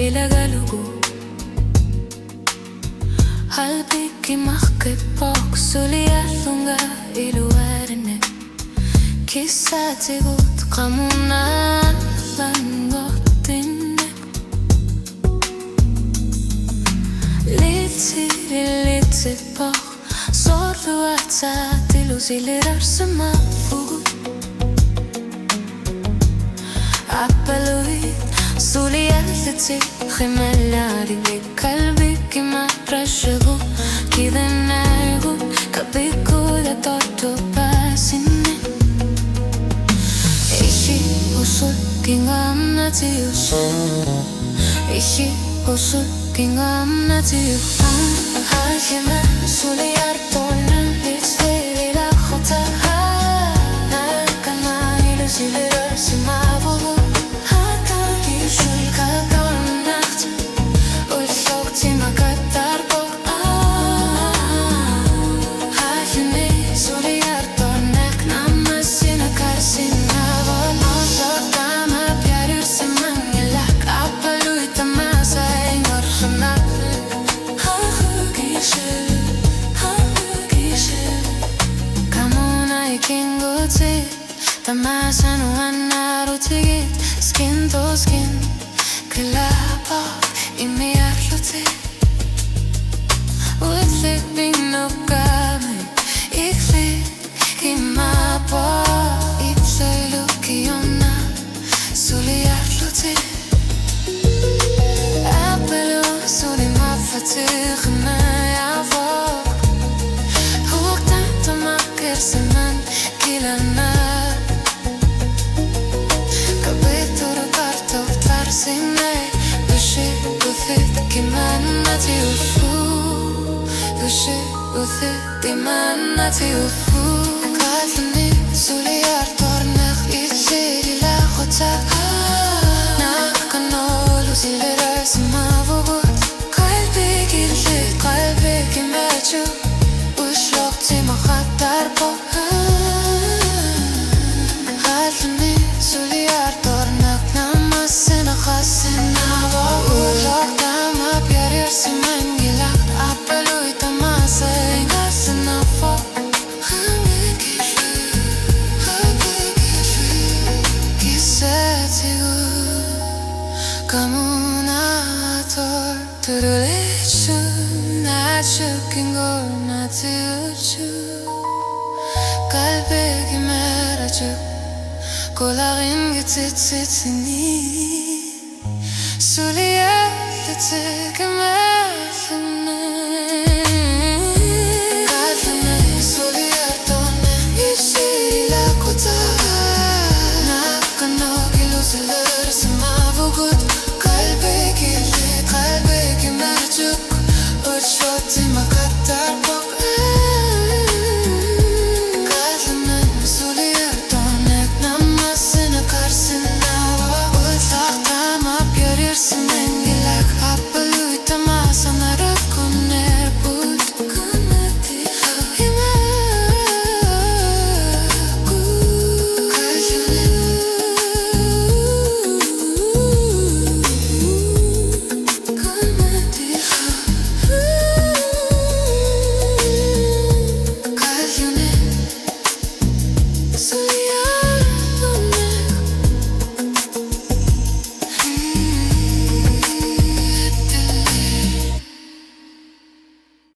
ilagalugu qalbigi mahkebok Suliartorneq iluarneq kisatigut qamunan langortinneq litipok sorluatsat ilusilirarsema fugut Appaluit Suliartorneq Qimaalluni qalbigi matrashagu kidenagu kabikuda tortu pasine Ishi usul kingam natius Ishi usul kingam natius Hajima Suliartorneq Isveri la khota Nakana ilusilirarsema fugut Tamasan uanarutigit skin to skin Kalapa imiarluti Uitlik binukami Iklik kimapa Ipsailukiona Suliarluti Appalu sulimafatig mayavok Huktan tamakir seman kilana Qimaalluni Suliartorneq Isveri la khota Nakkanolu silirarsema fugut Qalbigi lit qalbigi machu Ushloqtima khatarpo Qimaalluni Suliartorneq namasina khasina Ushloqtama pyarirsiman gilak Appaluit tamasay ngasina fo Kamunator Turulichu Nachukingo Natuchu Qalbigi merachu Kolarin gitsitsitsini Suliartorneq Qimaalluni